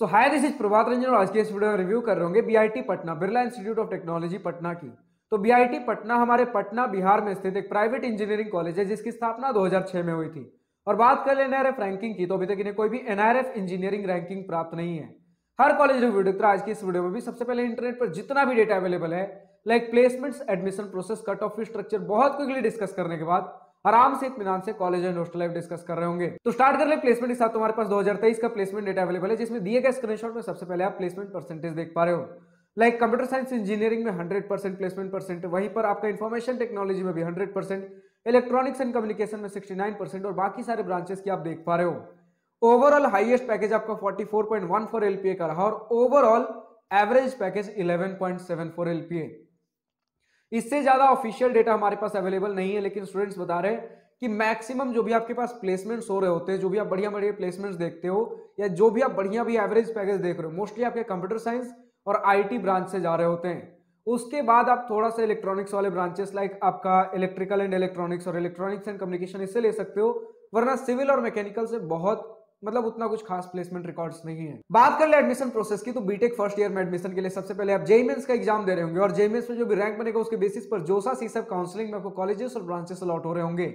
So hi, this is Prabhat Ranjan और आज के इस वीडियो में रिव्यू कर रहे होंगे BIT Patna, Birla institute of technology Patna की। तो बीआईटी पटना हमारे पटना बिहार में स्थित एक प्राइवेट इंजीनियरिंग कॉलेज है जिसकी स्थापना 2006 में हुई थी। और बात कर ले एनआरएफ रैंकिंग की, तो अभी तक इन्हें कोई भी एनआरएफ इंजीनियरिंग रैंकिंग प्राप्त नहीं है। हर कॉलेज रिव्यू देखते आज की इस वीडियो में भी सबसे पहले इंटरनेट पर जितना भी डेटा अवेलेबल है, like placements, admission process, cut off fee structure, बहुत क्विकली डिस्कस करने के बाद आराम से इत्मीनान से college and hostel life discuss कर रहे होंगे। तो स्टार्ट कर ले प्लेसमेंट के साथ। तुम्हारे पास 2023 का प्लेसमेंट डेटा अवेलेबल है जिसमें दिए गए स्क्रीनशॉट में सबसे पहले आप प्लेसमेंट परसेंटेज देख पा रहे हो। लाइक कंप्यूटर साइंस इंजीनियरिंग में 100% प्लेसमेंट परसेंट, वहीं पर आपका इन्फॉर्मेशन टेक्नोलॉजी में भी 100%, इलेक्ट्रॉनिक्स एंड कम्युनिकेशन में 69% और बाकी सारे ब्रांचेस की आप देख पा रहे हो। ओवरऑल हाईएस्ट पैकेज आपका 44.14 एलपीए का रहा और ओवरऑल एवरेज पैकेज 11.74 एलपीए। इससे ज्यादा ऑफिशियल डेटा हमारे पास अवेलेबल नहीं है, लेकिन स्टूडेंट्स बता रहे हैं कि मैक्सिमम जो भी आपके पास प्लेसमेंट्स हो रहे होते हैं, जो भी आप बढ़िया बढ़िया प्लेसमेंट्स देखते हो या जो भी आप बढ़िया भी एवरेज पैकेज देख रहे हो, मोस्टली आपके कंप्यूटर साइंस और आईटी ब्रांच से जा रहे होते हैं। उसके बाद आप थोड़ा सा इलेक्ट्रॉनिक्स वाले ब्रांचेस लाइक आपका इलेक्ट्रिकल एंड इलेक्ट्रॉनिक्स और इलेक्ट्रॉनिक्स एंड कम्युनिकेशन इससे ले सकते हो, वरना सिविल और मैकेनिकल से बहुत उतना कुछ खास प्लेसमेंट रिकॉर्ड्स नहीं है। बात कर ले एडमिशन प्रोसेस की, तो बीटेक फर्स्ट ईयर में एडमिशन के लिए सबसे पहले आप जेईई मेंस का एग्जाम दे रहे होंगे और जेईई मेंस में जो भी रैंक बनेगा उसके बेसिस पर जोसा सीसब काउंसलिंग में आपको कॉलेजेस और ब्रांचेस अलॉट हो रहे होंगे।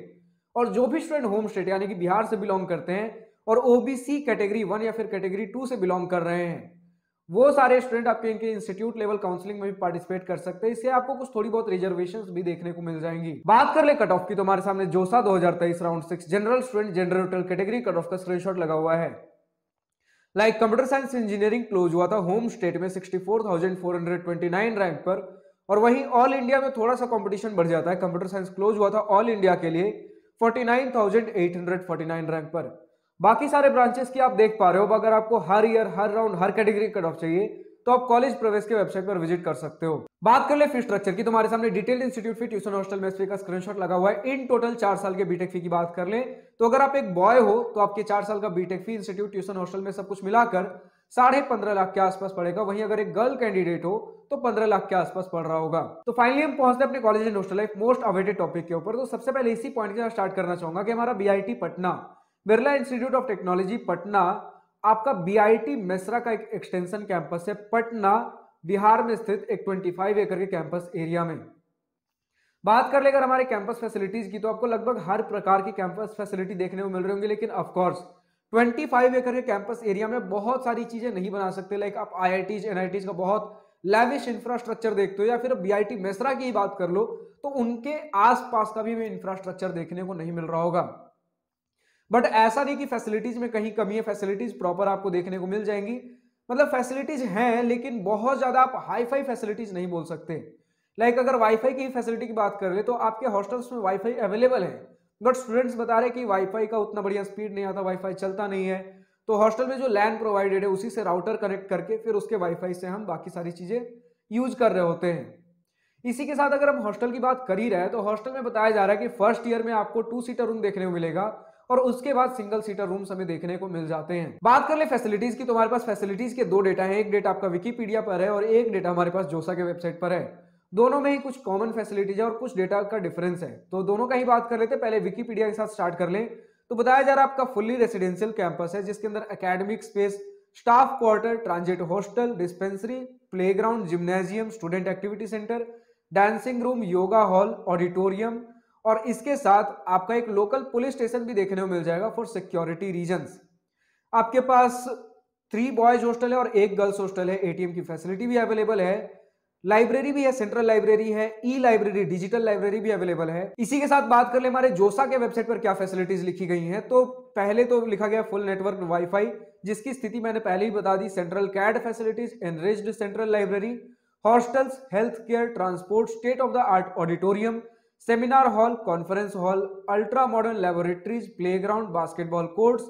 और जो भी स्टूडेंट होम स्टेट यानी कि बिहार से बिलोंग करते हैं और ओबीसी कैटेगरी 1 या फिर कैटेगरी 2 से बिलोंग कर रहे हैं, वो सारे स्टूडेंट आपके इनके इंस्टीट्यूट लेवल काउंसलिंग में भी पार्टिसिपेट कर सकते हैं। इससे आपको कुछ थोड़ी बहुत रिजर्वेशंस भी देखने को मिल जाएंगी। बात कर ले कट ऑफ की, तो हमारे सामने जोसा 2023 round 6 general student general category cut off का स्क्रीनशॉट लगा हुआ है। Like computer science engineering close हुआ था होम स्टेट में 64,429 रैंक पर, और वहीं ऑल इंडिया में थोड़ा सा कंपटीशन बढ़ जाता है। कंप्यूटर साइंस क्लोज हुआ था ऑल इंडिया के लिए 49,849 रैंक पर। बाकी सारे ब्रांचेस की आप देख पा रहे हो। अगर आपको हर ईयर, हर राउंड, हर कैटेगरी कट ऑफ चाहिए तो आप कॉलेज प्रवेश के वेबसाइट पर विजिट कर सकते हो। बात कर ले फी स्ट्रक्चर की, तुम्हारे सामने डिटेल्ड इंस्टीट्यूट फी, ट्यूशन, हॉस्टल, मेस फी का स्क्रीनशॉट लगा हुआ है। इन टोटल 4 साल के बीटेक फी की बात कर ले तो अगर आप एक बॉय हो तो आपके 4 साल का बीटेक फी इंस्टीट्यूट, ट्यूशन, हॉस्टल में सब कुछ मिलाकर 15.5 लाख के आसपास पड़ेगा। वहीं अगर एक गर्ल कैंडिडेट हो तो 15 लाख के आसपास पड़ रहा होगा। तो फाइनली हम पहुंचते हैं अपने college and hostel life most awaited topic के ऊपर। तो सबसे पहले इसी पॉइंट के साथ स्टार्ट करना चाहूंगा कि हमारा BIT Patna, Birla institute of technology Patna, आपका बीआईटी मेसरा का एक एक्सटेंशन कैंपस है पटना बिहार में स्थित एक 25 एकड़ के कैंपस एरिया में। बात कर लेकर हमारे कैंपस फैसिलिटीज की, तो आपको लगभग हर प्रकार की कैंपस फैसिलिटी देखने को मिल रही होंगी, लेकिन ऑफकोर्स 25 एकड़ के कैंपस एरिया में बहुत सारी चीजें नहीं बना सकते। लाइक आप आईआईटीज, एनआईटीज का बहुत लैविश इंफ्रास्ट्रक्चर देखते हो, या फिर बीआईटी मेसरा की ही बात कर लो तो उनके आसपास का भी इंफ्रास्ट्रक्चर देखने को नहीं मिल रहा होगा। बट ऐसा नहीं कि फैसिलिटीज में कहीं कमी है, फैसिलिटीज प्रॉपर आपको देखने को मिल जाएंगी। मतलब फैसिलिटीज हैं, लेकिन बहुत ज्यादा आप हाई फाई फैसिलिटीज नहीं बोल सकते। लाइक अगर वाईफाई की फैसिलिटी की बात कर ले तो आपके हॉस्टल्स में वाईफाई अवेलेबल है, बट स्टूडेंट्स बता रहे कि वाईफाई का उतना बढ़िया स्पीड नहीं आता, वाईफाई चलता नहीं है। तो हॉस्टल में जो लैन प्रोवाइडेड है उसी से राउटर कनेक्ट करके फिर उसके वाईफाई से हम बाकी सारी चीजें यूज कर रहे होते हैं। इसी के साथ अगर हम हॉस्टल की बात कर ही रहे हैं तो हॉस्टल में बताया जा रहा है कि फर्स्ट ईयर में आपको 2 सीटर रूम देखने को मिलेगा और उसके बाद सिंगल सीटर रूम्स हमें देखने को मिल जाते हैं। बात कर ले फैसिलिटीज की, तो हमारे पास फैसिलिटीज के 2 डेटा हैं। एक डेटा आपका विकिपीडिया पर है और एक डेटा हमारे पास जोसा के वेबसाइट पर है। दोनों में ही कुछ कॉमन फैसिलिटीज है और कुछ डेटा का डिफरेंस है, तो दोनों का ही बात कर लेते हैं। पहले विकिपीडिया के साथ स्टार्ट कर लें तो बताया जा रहा है आपका फुल्ली रेसिडेंशियल कैंपस है जिसके अंदर academic space, staff quarter, transit hostel, dispensary, playground, gymnasium, student activity centre, dancing room, yoga hall, auditorium और इसके साथ आपका एक लोकल पुलिस स्टेशन भी देखने को मिल जाएगा फॉर सिक्योरिटी रीजंस। आपके पास 3 बॉयज हॉस्टल है और 1 गर्ल्स हॉस्टल है। एटीएम की फैसिलिटी भी अवेलेबल है, लाइब्रेरी भी है, सेंट्रल लाइब्रेरी है, ई लाइब्रेरी, डिजिटल लाइब्रेरी भी अवेलेबल है। इसी के साथ बात कर ले हमारे जोसा के वेबसाइट पर क्या फैसिलिटीज लिखी गई हैं, तो पहले तो लिखा गया फुल नेटवर्क वाईफाई जिसकी स्थिति मैंने पहले ही बता दी, central CAD facilities, enriched central library, hostels, health care, transport, state of the art auditorium, seminar hall, conference hall, ultra modern laboratories, playground, basketball courts,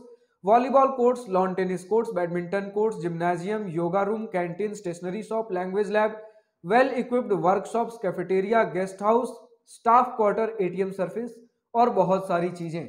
volleyball courts, lawn tennis courts, badminton courts, gymnasium, yoga room, canteen, stationery shop, language lab, well equipped workshops, cafeteria, guest house, staff quarter, ATM service और बहुत सारी चीजें।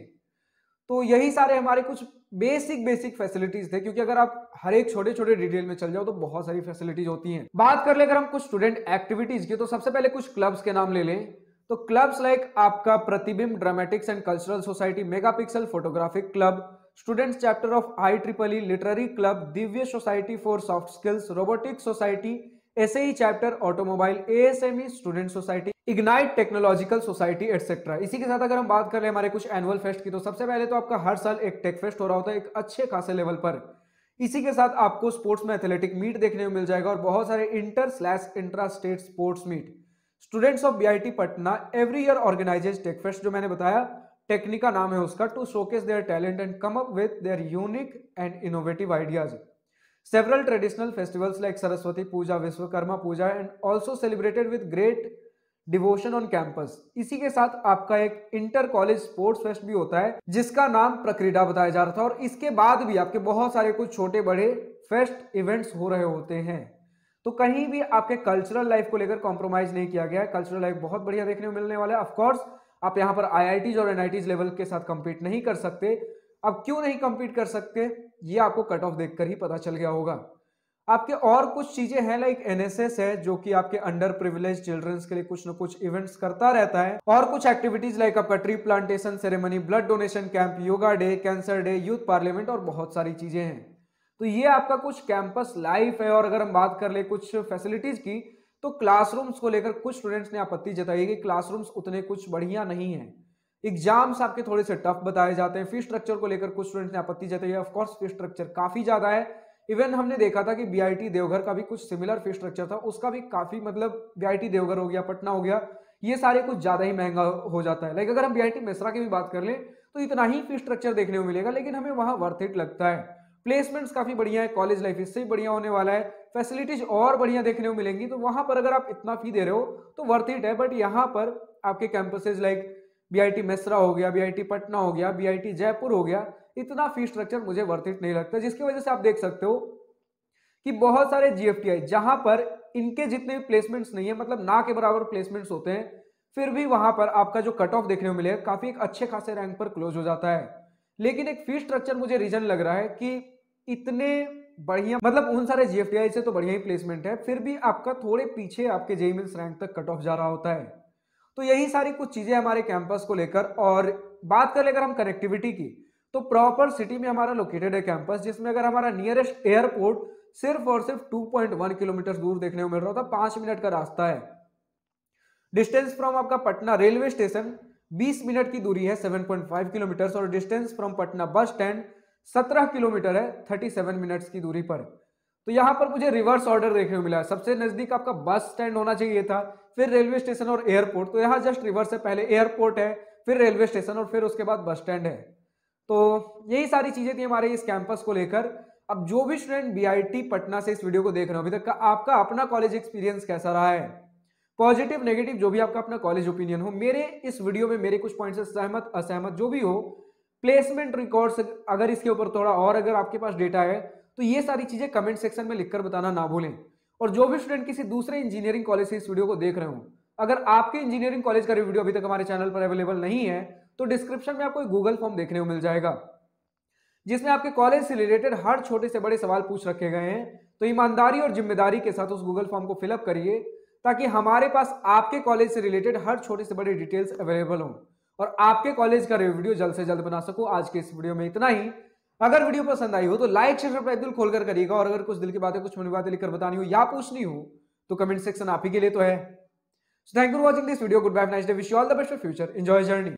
तो यही सारे हमारे कुछ basic facilities थे, क्योंकि अगर आप हर एक छोटे छोटे डिटेल में चल जाओ तो बहुत सारी फैसिलिटीज होती हैं। बात कर ले अगर हम कुछ स्टूडेंट एक्टिविटीज की, तो सबसे पहले कुछ क्लब्स के नाम ले लें तो क्लब्स लाइक आपका Pratibimb dramatics and cultural society, megapixel photographic club, students chapter of IEEE, literary club, Divya society for soft skills, robotics society, SAE chapter, automobile, ASME student society, ignite technological society etcetera. इसी के साथ अगर हम बात करें हमारे कुछ एनुअल फेस्ट की, तो सबसे पहले तो आपका हर साल एक टेक फेस्ट हो रहा होता है एक अच्छे खासे लेवल पर। इसी के साथ आपको स्पोर्ट्स में एथलेटिक मीट देखने को मिल जाएगा और बहुत सारे inter intra state sports meet. Students of BIT Patna every year organises tech fest, जो मैंने बताया टेक्निका नाम है उसका, to showcase their talent and come up with their unique and innovative ideas. Several traditional festivals like Saraswati Puja, Vishwakarma Puja and also celebrated with great devotion on campus। इसी के साथ आपका एक इंटर कॉलेज स्पोर्ट्स फेस्ट भी होता है जिसका नाम प्रक्रीडा बताया जा रहा था, और इसके बाद भी आपके बहुत सारे कुछ छोटे बड़े फेस्ट इवेंट्स हो रहे होते हैं। तो कहीं भी आपके कल्चरल लाइफ को लेकर कॉम्प्रोमाइज नहीं किया गया है। कल्चरल लाइफ बहुत बढ़िया देखने को मिलने वाला है। ऑफकोर्स आप यहाँ पर IITs और NITs लेवल के साथ कंपीट नहीं कर सकते। अब क्यों नहीं कंपीट कर सकते, ये आपको कट ऑफ देखकर ही पता चल गया होगा। आपके और कुछ चीजें हैं लाइक NSS है, जो कि आपके अंडर प्रिविलेज चिल्ड्रंस के लिए कुछ ना कुछ इवेंट्स करता रहता है, और कुछ एक्टिविटीज लाइक आपका tree plantation ceremony, blood donation camp, yoga day, cancer day, youth parliament और बहुत सारी चीजें हैं। तो ये आपका कुछ कैंपस लाइफ है। और अगर हम बात कर ले कुछ फैसिलिटीज की, तो क्लासरूम्स को लेकर कुछ स्टूडेंट्स ने आपत्ति जताई है कि क्लासरूम्स उतने कुछ बढ़िया नहीं है। एग्जाम्स आपके थोड़े से टफ बताए जाते हैं। फी स्ट्रक्चर को लेकर कुछ स्टूडेंट्स ने आपत्ति जताई है। ऑफकोर्स फी स्ट्रक्चर काफी ज्यादा है। इवन हमने देखा था कि BIT देवघर का भी कुछ सिमिलर फी स्ट्रक्चर था, उसका भी काफी मतलब BIT देवघर हो गया, पटना हो गया, ये सारे कुछ ज्यादा ही महंगा हो जाता है। लाइक अगर हम BIT मेसरा की भी बात कर लें तो इतना ही फी स्ट्रक्चर देखने को मिलेगा, लेकिन हमें वहां वर्थ इट लगता है। प्लेसमेंट्स काफी बढ़िया है, कॉलेज लाइफ इससे ही बढ़िया होने वाला है, फैसिलिटीज और बढ़िया देखने को मिलेंगी। तो वहां पर अगर आप इतना फी दे रहे हो तो वर्थ इट है। बट यहाँ पर आपके कैंपसेज लाइक BIT मेसरा हो गया, BIT पटना हो गया, BIT जयपुर हो गया, इतना फी स्ट्रक्चर मुझे वर्थ इट नहीं लगता। जिसकी वजह से आप देख सकते हो कि बहुत सारे GFTI जहां पर इनके जितने भी प्लेसमेंट्स नहीं है, मतलब ना के बराबर प्लेसमेंट्स होते हैं, फिर भी वहां पर आपका जो कट ऑफ देखने को मिलेगा काफी एक अच्छे खासे रैंक पर क्लोज हो जाता है। लेकिन एक फी स्ट्रक्चर मुझे रीजन लग रहा है कि इतने बढ़िया, मतलब उन सारे GFTI से तो बढ़िया ही प्लेसमेंट है, फिर भी आपका थोड़े पीछे आपके JEE मेंस रैंक तक कट ऑफ जा रहा होता है। तो यही सारी कुछ चीजें हमारे कैंपस को लेकर। और बात कर ले अगर हम कनेक्टिविटी की, तो प्रॉपर सिटी में हमारा लोकेटेड है कैंपस, जिसमें अगर हमारा नियरेस्ट एयरपोर्ट सिर्फ और सिर्फ 2.1 किलोमीटर दूर देखने को मिल रहा था, 5 मिनट का रास्ता है। डिस्टेंस फ्रॉम आपका पटना रेलवे स्टेशन 20 मिनट की दूरी है, 7.5 किलोमीटर, और distance from Patna bus stand 17 kilometre है, 37 मिनट्स की दूरी पर। तो यहां पर मुझे रिवर्स ऑर्डर देखने को मिला है। सबसे नजदीक आपका बस स्टैंड होना चाहिए था, फिर रेलवे स्टेशन और एयरपोर्ट। तो यहाँ जस्ट रिवर्स है, पहले एयरपोर्ट है, फिर रेलवे स्टेशन और फिर उसके बाद बस स्टैंड है। तो यही सारी चीजें थी हमारे इस कैंपस को लेकर। अब जो भी स्टूडेंट BIT पटना से इस वीडियो को देख रहे हो अभी तक का, आपका अपना कॉलेज एक्सपीरियंस कैसा रहा है, पॉजिटिव नेगेटिव जो भी आपका अपना कॉलेज ओपिनियन हो, मेरे इस वीडियो में मेरे कुछ पॉइंट्स से सहमत असहमत जो भी हो, प्लेसमेंट रिकॉर्ड्स अगर इसके ऊपर थोड़ा और अगर आपके पास डेटा है तो ये सारी चीजें कमेंट सेक्शन में लिखकर बताना ना भूलें। और जो भी स्टूडेंट किसी दूसरे इंजीनियरिंग कॉलेज से इस वीडियो को देख रहे हो, अगर आपके इंजीनियरिंग कॉलेज का वीडियो अभी तक हमारे चैनल पर अवेलेबल नहीं है, तो डिस्क्रिप्शन में आपको एक गूगल फॉर्म देखने को मिल जाएगा, जिसमें आपके कॉलेज से रिलेटेड हर छोटे से बड़े सवाल पूछ रखे गए हैं। तो ईमानदारी और जिम्मेदारी के साथ उस गूगल फॉर्म को फिलअप करिए, ताकि हमारे पास आपके कॉलेज से रिलेटेड हर छोटे से बड़े डिटेल्स अवेलेबल हो और आपके कॉलेज का वीडियो जल्द से जल्द बना सको। आज के इस वीडियो में इतना ही। अगर वीडियो पसंद आई हो तो लाइक शेयर सब्सक्राइब दिल खोलकर करिएगा, और अगर कुछ दिल की बातें, कुछ मन की बातें लिखकर बतानी हो या पूछनी हो तो कमेंट सेक्शन आप ही के लिए तो है। So thank you for watching this video. Goodbye, nice day, wish you all the best for future, enjoy journey.